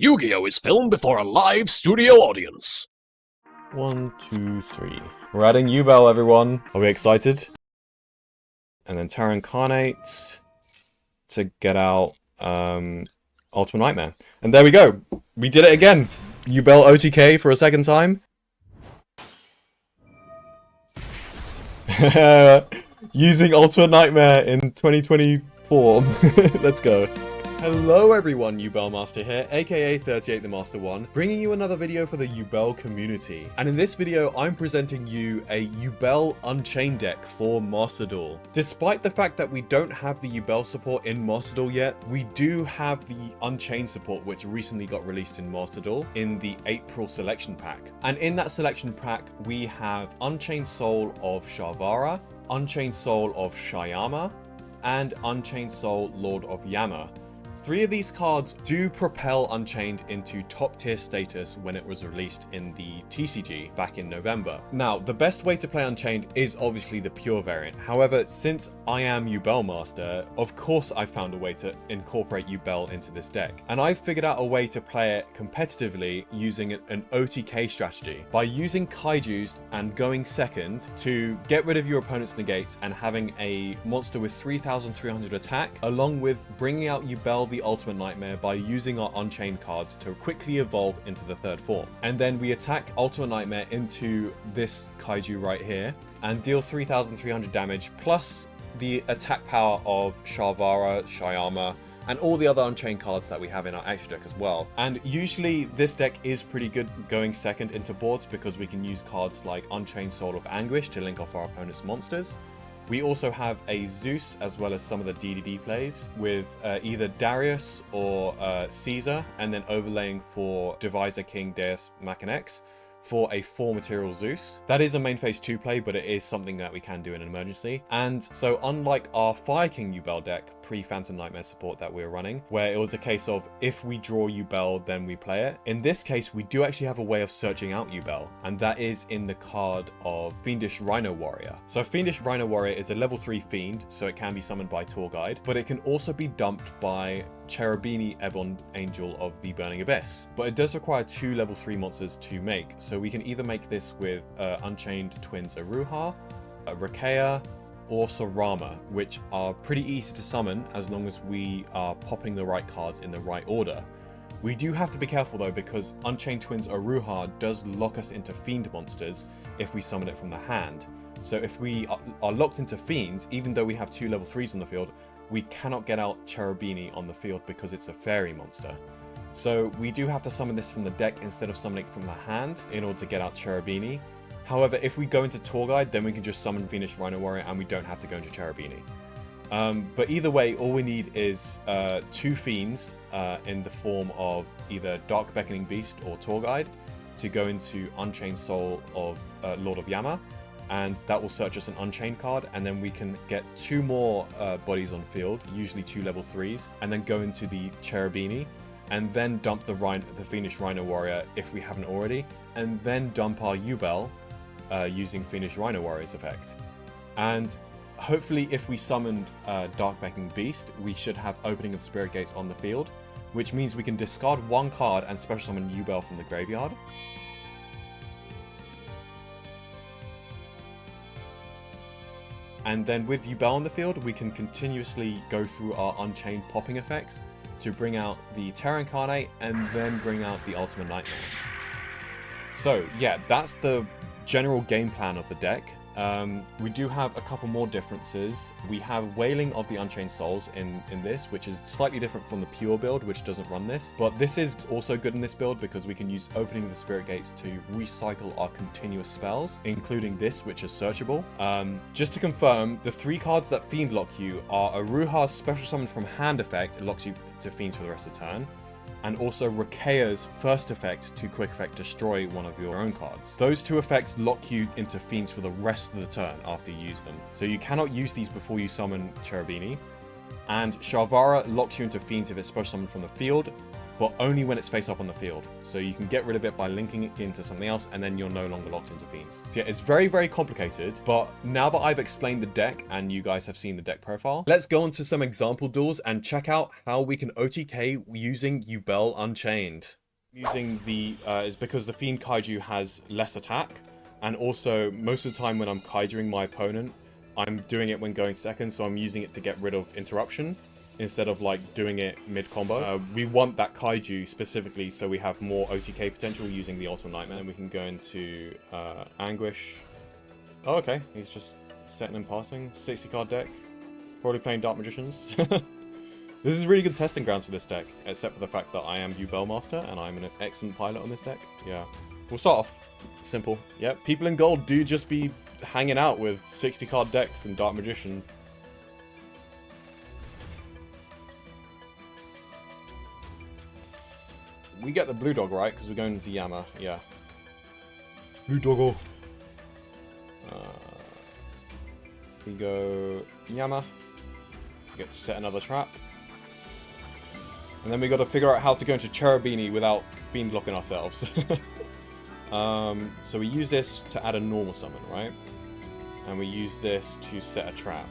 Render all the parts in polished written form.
Yugioh is filmed before a live studio audience. 1, 2, 3. We're adding Yubel, everyone. Are we excited? And then Terra Incarnate to get out Ultimate Nightmare. And there we go. We did it again. Yubel OTK for a second time. Using Ultimate Nightmare in 2024. Let's go. Hello everyone, Yubel Master here, aka 38 the Master 1, bringing you another video for the Yubel community. And in this video, I'm presenting you a Yubel Unchained deck for Master Duel. Despite the fact that we don't have the Yubel support in Master Duel yet, we do have the Unchained support which recently got released in Master Duel in the April selection pack. And in that selection pack, we have Unchained Soul of Shavara, Unchained Soul of Shayama, and Unchained Soul Lord of Yama. 3 of these cards do propel Unchained into top tier status when it was released in the TCG back in November. Now, the best way to play Unchained is obviously the pure variant. However, since I am Yubel Master, of course I found a way to incorporate Yubel into this deck. And I've figured out a way to play it competitively using an OTK strategy. By using Kaijus and going second to get rid of your opponent's negates and having a monster with 3,300 attack, along with bringing out Yubel the Ultimate Nightmare by using our Unchained cards to quickly evolve into the third form. And then we attack Ultimate Nightmare into this Kaiju right here and deal 3,300 damage plus the attack power of Shavara, Shayama, and all the other Unchained cards that we have in our extra deck as well. And usually this deck is pretty good going second into boards because we can use cards like Unchained Soul of Anguish to link off our opponent's monsters. We also have a Zeus as well as some of the DDD plays with either Darius or Caesar, and then overlaying for Divisor King Deus Machinex for a 4 material Zeus. That is a main phase 2 play, but it is something that we can do in an emergency. And so unlike our Fire King Yubel deck pre-Phantom Nightmare support that we were running, where it was a case of if we draw Yubel, then we play it. In this case, we do actually have a way of searching out Yubel, and that is in the card of Fiendish Rhino Warrior. So Fiendish Rhino Warrior is a level 3 fiend, so it can be summoned by Tour Guide, but it can also be dumped by Cherubini Ebon Angel of the Burning Abyss. But it does require 2 level 3 monsters to make, so we can either make this with Unchained Twins Aruha, Rakea, or Sorama, which are pretty easy to summon as long as we are popping the right cards in the right order. We do have to be careful though, because Unchained Twins Aruha does lock us into fiend monsters if we summon it from the hand. So if we are locked into fiends, even though we have 2 level 3s on the field, we cannot get out Cherubini on the field because it's a fairy monster. So we do have to summon this from the deck instead of summoning it from the hand in order to get out Cherubini. However, if we go into Tour Guide, then we can just summon Fiendish Rhino Warrior and we don't have to go into Cherubini. But either way, all we need is 2 fiends in the form of either Dark Beckoning Beast or Tour Guide to go into Unchained Soul of Lord of Yama. And that will search us an Unchained card, and then we can get 2 more bodies on field, usually 2 level 3s, and then go into the Cherubini, and then dump the Fiendish Rhino Warrior if we haven't already, and then dump our Yubel using Fiendish Rhino Warrior's effect. And hopefully if we summoned Dark Beckoning Beast, we should have Opening of Spirit Gates on the field, which means we can discard 1 card and special summon Yubel from the graveyard. And then with Yubel on the field, we can continuously go through our Unchained popping effects to bring out the Terra Incarnate and then bring out the Ultimate Nightmare. So yeah, that's the general game plan of the deck. We do have a couple more differences. We have Wailing of the Unchained Souls in this, which is slightly different from the pure build, which doesn't run this. But this is also good in this build because we can use Opening the Spirit Gates to recycle our continuous spells, including this, which is searchable. Just to confirm, the 3 cards that Fiend lock you are Aruha's Special Summon from Hand effect. It locks you to Fiends for the rest of the turn. And also Rakea's first effect to quick effect destroy one of your own cards. Those 2 effects lock you into fiends for the rest of the turn after you use them. So you cannot use these before you summon Cherubini. And Shavara locks you into fiends if it's special summoned from the field. but only when it's face up on the field. So you can get rid of it by linking it into something else, and then you're no longer locked into fiends. So yeah, it's very, very complicated, but now that I've explained the deck and you guys have seen the deck profile, let's go on to some example duels and check out how we can OTK using Yubel Unchained. Using the, is because the Fiend Kaiju has less attack, and also most of the time when I'm Kaijuing my opponent, I'm doing it when going second, so I'm using it to get rid of interruption instead of like doing it mid-combo. We want that Kaiju specifically so we have more OTK potential using the Ultimate Nightmare. And we can go into Anguish. Oh, okay, he's just setting and passing. 60 card deck. Probably playing Dark Magicians. This is really good testing grounds for this deck, except for the fact that I am Yubel Master and I'm an excellent pilot on this deck. Yeah. We'll start off simple. Yep, people in gold do just be hanging out with 60 card decks and Dark Magician. We get the blue dog right because we're going into Yama. Yeah. Blue doggo. We go Yama. We get to set another trap. And then we got to figure out how to go into Cherubini without fiend locking ourselves. So we use this to add a normal summon, right? And we use this to set a trap.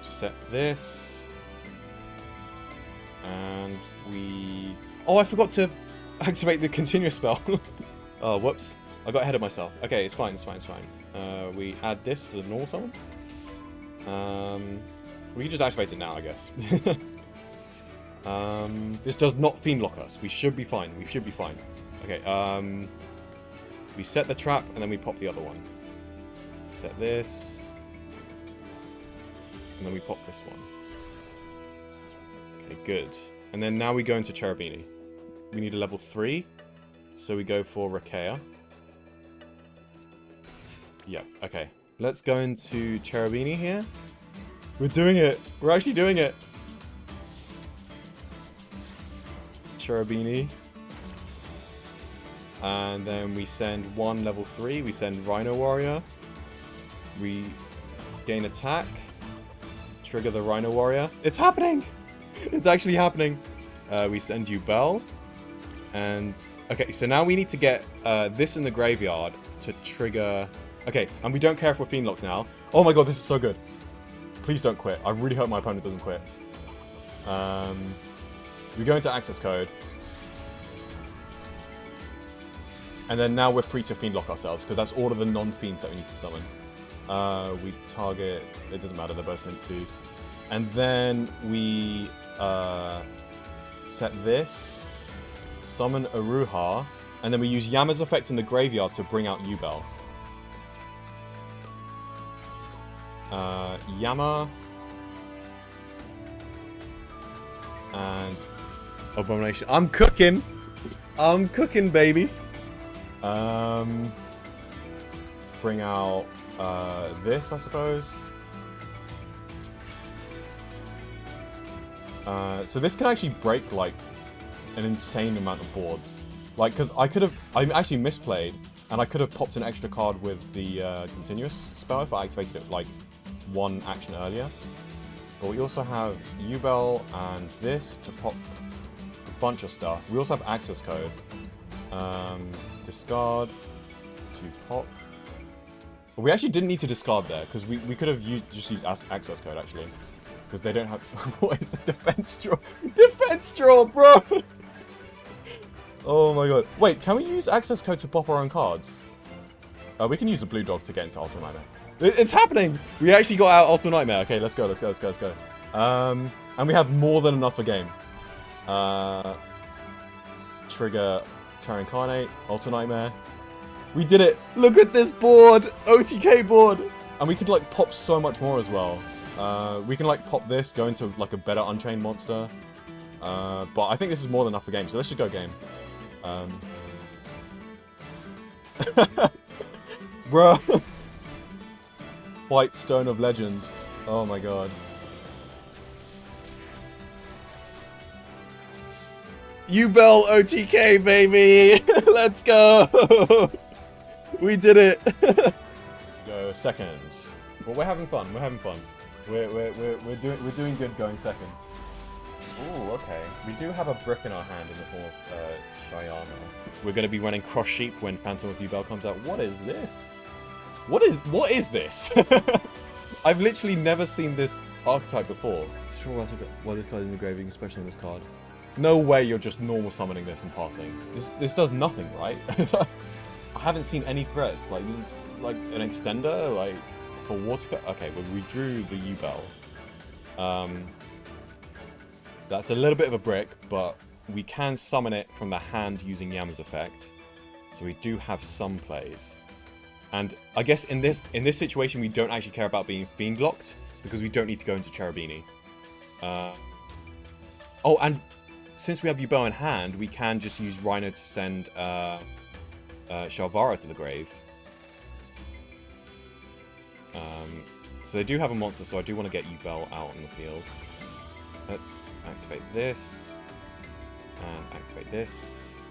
Set this. And we... Oh, I forgot to activate the continuous spell. Oh, whoops. I got ahead of myself. Okay, it's fine, it's fine, it's fine. We add this as a normal summon. We can just activate it now, I guess. This does not fiend lock us. We should be fine. We should be fine. Okay, we set the trap and then we pop the other one. Set this. And then we pop this one. Okay, good. And then now we go into Cherubini. We need a level 3. So we go for Rakea. Yep, okay. Let's go into Cherubini here. We're doing it. We're actually doing it. Cherubini. And then we send one level 3. We send Rhino Warrior. We gain attack. Trigger the Rhino Warrior. It's happening! It's actually happening. We send Yubel. And... Okay, so now we need to get this in the graveyard to trigger... Okay, and we don't care if we're fiend locked now. Oh my god, this is so good. Please don't quit. I really hope my opponent doesn't quit. We go into access code. And then now we're free to fiend lock ourselves, because that's all of the non-fiends that we need to summon. We target... It doesn't matter, they're both linked 2s. And then we set this. Summon Aruha. And then we use Yama's effect in the graveyard to bring out Yubel. Yama. And Abomination. I'm cooking! I'm cooking, baby! Bring out this, I suppose. So this can actually break, like, an insane amount of boards. Like, because I actually misplayed, and I could have popped an extra card with the continuous spell if I activated it, like, one action earlier. But we also have Yubel and this to pop a bunch of stuff. We also have access code. Discard to pop. But we actually didn't need to discard there, because we could have just used access code, actually. Because they don't have... What is the defense draw? Defense draw, bro! Oh my god. Wait, can we use access code to pop our own cards? We can use the blue dog to get into Ultimate Nightmare. It's happening! We actually got out Ultimate Nightmare. Okay, let's go, let's go, let's go, let's go. And we have more than enough for game. Trigger Terra Incarnate, Ultimate Nightmare. We did it! Look at this board! OTK board! And we could, like, pop so much more as well. We can, like, pop this, go into, like, a better Unchained monster. But I think this is more than enough for game, so let's just go game. Bro. White Stone of Legend. Oh my god. Yubel OTK, baby! Let's go! We did it! Go second. Well, we're having fun, we're having fun. We're doing good going second. Ooh, okay. We do have a brick in our hand in the form of Shyama. We're going to be running Cross Sheep when Phantom of Yubel comes out. What is this? What is this? I've literally never seen this archetype before. Sure, well, this card is in the graving, especially in this card. No way you're just normal summoning this and passing. This does nothing, right? I haven't seen any threats. Like, this is like an extender, like, for water. Okay, well, we drew the Yubel. That's a little bit of a brick, but we can summon it from the hand using Yama's effect. So we do have some plays. And I guess in this situation, we don't actually care about being fiend locked because we don't need to go into Cherubini. Oh, and since we have Yubel in hand, we can just use Rhino to send Shalvara to the grave. So they do have a monster, so I do want to get Yubel out in the field. Let's activate this and activate this.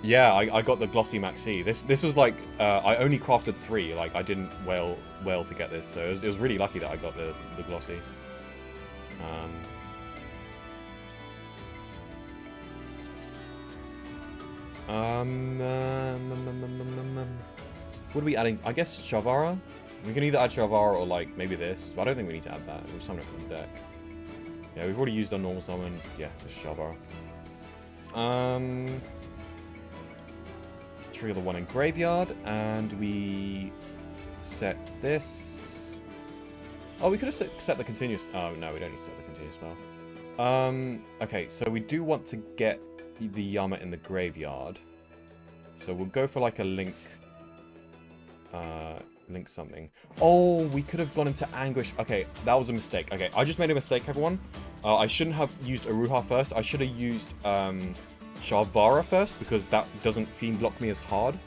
Yeah, I got the glossy maxi. This was like I only crafted 3. Like I didn't wail to get this, so it was really lucky that I got the glossy. What are we adding? I guess Shalvara. We can either add Shalvara or like maybe this, but I don't think we need to add that. We'll summon it from the deck. Yeah, we've already used our normal summon. Yeah, this is Shalvara. Trigger the one in graveyard, and we set this. Oh, we could have set the continuous. Oh no, we don't need to set the continuous spell. Okay, so we do want to get the Yama in the graveyard, so we'll go for like a link. Link something. Oh, we could have gone into Anguish. Okay, that was a mistake. Okay, I just made a mistake, everyone. I shouldn't have used Aruha first. I should have used Shalvara first, because that doesn't fiend block me as hard.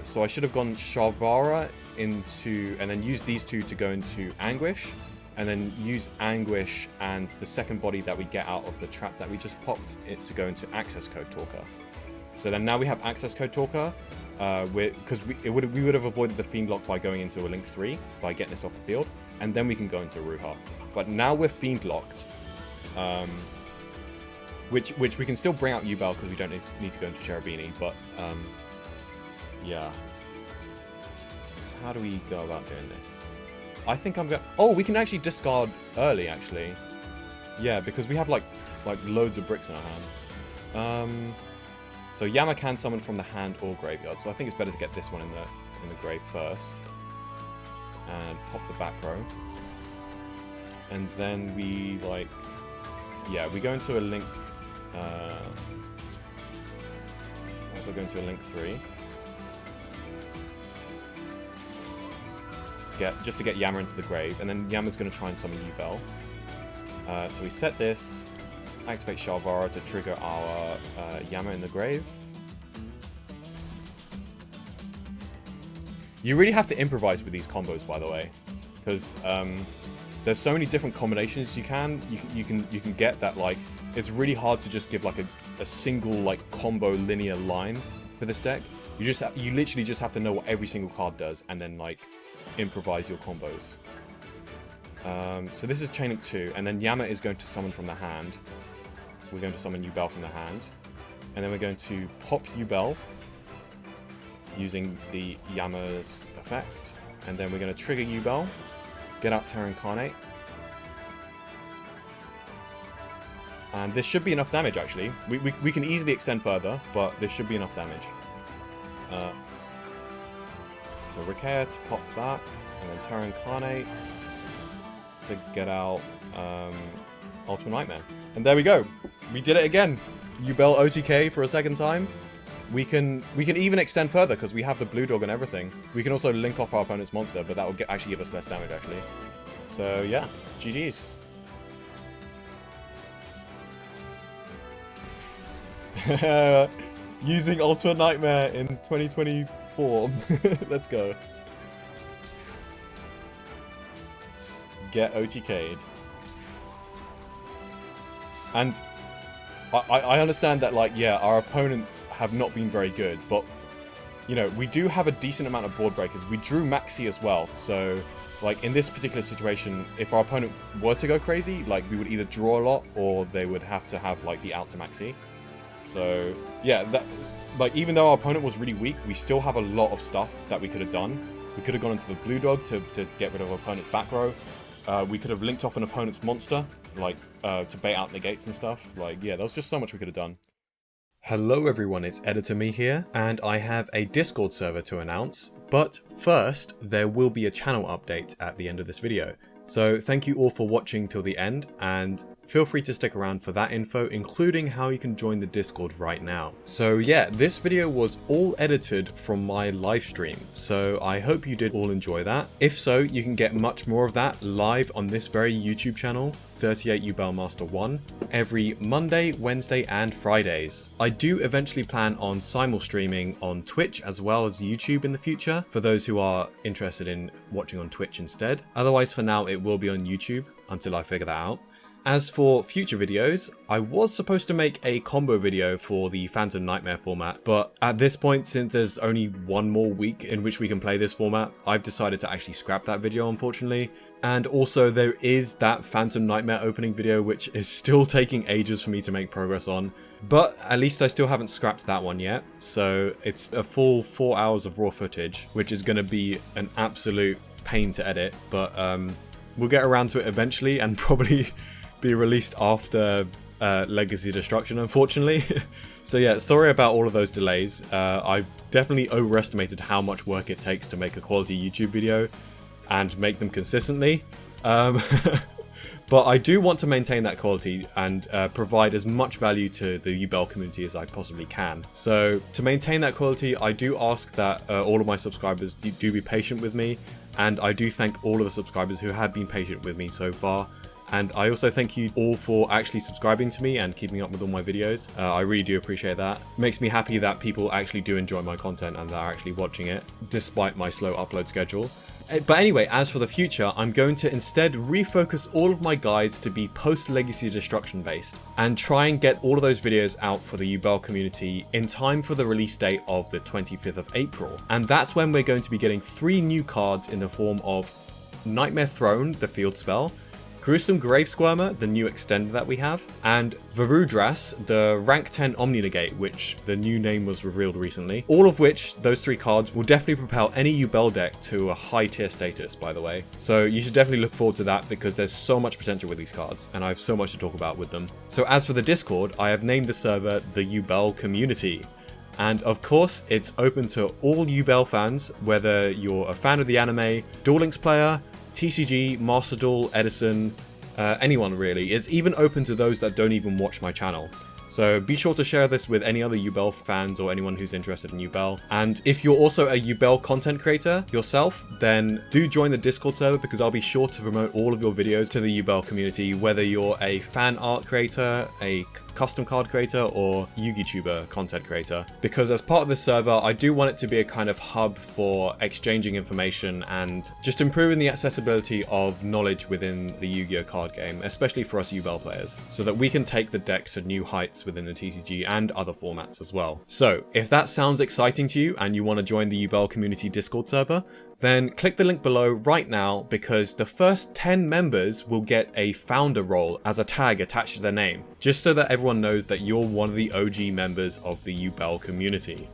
So I should have gone Shalvara into, and then use these two to go into Anguish, and then use Anguish and the second body that we get out of the trap that we just popped it to go into Access Code Talker. So then now we have Access Code Talker. Because we would have avoided the fiend lock by going into a link 3 by getting this off the field, and then we can go into Ruha. But now we're fiend locked, which we can still bring out Yubel because we don't need to go into Cherubini. But yeah. So how do we go about doing this? I think I'm going. Oh, we can actually discard early. Actually, yeah, because we have like loads of bricks in our hand. So Yama can summon from the hand or graveyard, so I think it's better to get this one in the grave first. And pop the back row. And then we we go into a link. Also go into a link 3. Just to get Yama into the grave, and then Yama's going to try and summon Yubel. So we set this. Activate Shalvara to trigger our Yama in the grave. You really have to improvise with these combos, by the way, because there's so many different combinations you can get that like it's really hard to just give like a single like combo linear line for this deck. You literally just have to know what every single card does and then like improvise your combos. So this is Chain Link 2, and then Yama is going to summon from the hand. We're going to summon Yubel from the hand. And then we're going to pop Yubel using the Yama's effect. And then we're going to trigger Yubel, get out Terra Incarnate. And this should be enough damage, actually. We can easily extend further, but this should be enough damage. So Rikea to pop that, and then Terra Incarnate to get out Ultimate Nightmare. And there we go. We did it again. Yubel OTK for a second time. We can even extend further because we have the blue dog and everything. We can also link off our opponent's monster, but that will actually give us less damage, actually. So yeah, GG's. Using Ultimate Nightmare in 2024. Let's go. Get OTK'd. And I understand that, like, yeah, our opponents have not been very good, but you know, we do have a decent amount of board breakers. We drew Maxi as well, so like in this particular situation, if our opponent were to go crazy, like we would either draw a lot or they would have to have like the out to Maxi. So yeah, that, like even though our opponent was really weak, we still have a lot of stuff that we could have done. We could have gone into the blue dog to get rid of our opponent's back row. We could have linked off an opponent's monster, like to bait out negates and stuff. Like yeah, there was just so much we could have done. Hello everyone, it's Editor Me here, and I have a Discord server to announce, but first, there will be a channel update at the end of this video. So thank you all for watching till the end, and feel free to stick around for that info, including how you can join the Discord right now. So yeah, this video was all edited from my live stream, so I hope you did all enjoy that. If so, you can get much more of that live on this very YouTube channel, 38 Yubel Master 1, every Monday, Wednesday and Fridays. I do eventually plan on simul streaming on Twitch as well as YouTube in the future, for those who are interested in watching on Twitch instead. Otherwise for now it will be on YouTube until I figure that out. As for future videos, I was supposed to make a combo video for the Phantom Nightmare format, but at this point, since there's only one more week in which we can play this format, I've decided to actually scrap that video, unfortunately. And also there is that Phantom Nightmare opening video, which is still taking ages for me to make progress on, but at least I still haven't scrapped that one yet. So it's a full 4 hours of raw footage, which is going to be an absolute pain to edit, but we'll get around to it eventually and probably be released after Legacy Destruction, unfortunately. So yeah, sorry about all of those delays. I've definitely overestimated how much work it takes to make a quality YouTube video and make them consistently. But I do want to maintain that quality and provide as much value to the Yubel community as I possibly can. So to maintain that quality, I do ask that all of my subscribers do be patient with me, and I do thank all of the subscribers who have been patient with me so far. And I also thank you all for actually subscribing to me and keeping up with all my videos. I really do appreciate that. It makes me happy that people actually do enjoy my content and are actually watching it, despite my slow upload schedule. But anyway, as for the future, I'm going to instead refocus all of my guides to be post-Legacy Destruction based, and try and get all of those videos out for the Yubel community in time for the release date of the 25th of April. And that's when we're going to be getting 3 new cards in the form of Nightmare Throne, the field spell, Gruesome Grave Squirmer, the new extender that we have, and Varudras, the rank 10 Omni Negate, which the new name was revealed recently. All of which, those 3 cards, will definitely propel any Yubel deck to a high tier status, by the way. So you should definitely look forward to that, because there's so much potential with these cards, and I have so much to talk about with them. So as for the Discord, I have named the server the Yubel Community. And of course, it's open to all Yubel fans, whether you're a fan of the anime, Duel Links player, TCG, Master Duel, Edison, anyone really. It's even open to those that don't even watch my channel. So be sure to share this with any other Yubel fans or anyone who's interested in Yubel. And if you're also a Yubel content creator yourself, then do join the Discord server, because I'll be sure to promote all of your videos to the Yubel community, whether you're a fan art creator, a custom card creator, or Yugioh content creator. Because as part of this server, I do want it to be a kind of hub for exchanging information and just improving the accessibility of knowledge within the Yu-Gi-Oh card game, especially for us Yubel players, so that we can take the deck to new heights within the TCG and other formats as well. So if that sounds exciting to you and you want to join the Yubel community Discord server, then click the link below right now, because the first 10 members will get a founder role as a tag attached to their name, just so that everyone knows that you're one of the OG members of the Yubel community.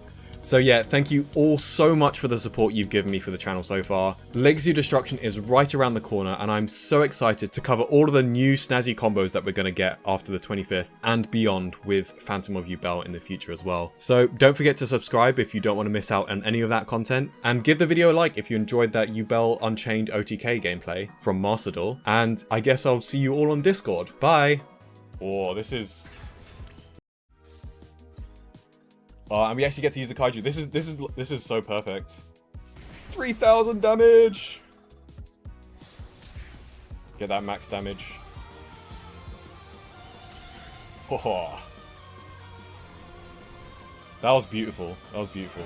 So yeah, thank you all so much for the support you've given me for the channel so far. Legacy Destruction is right around the corner, and I'm so excited to cover all of the new snazzy combos that we're going to get after the 25th and beyond with Phantom of Yubel in the future as well. So don't forget to subscribe if you don't want to miss out on any of that content, and give the video a like if you enjoyed that Yubel Unchained OTK gameplay from Master Duel, and I guess I'll see you all on Discord. Bye! Oh, this is... and we actually get to use a kaiju. This is so perfect. 3,000 damage. Get that max damage. Oh, that was beautiful. That was beautiful.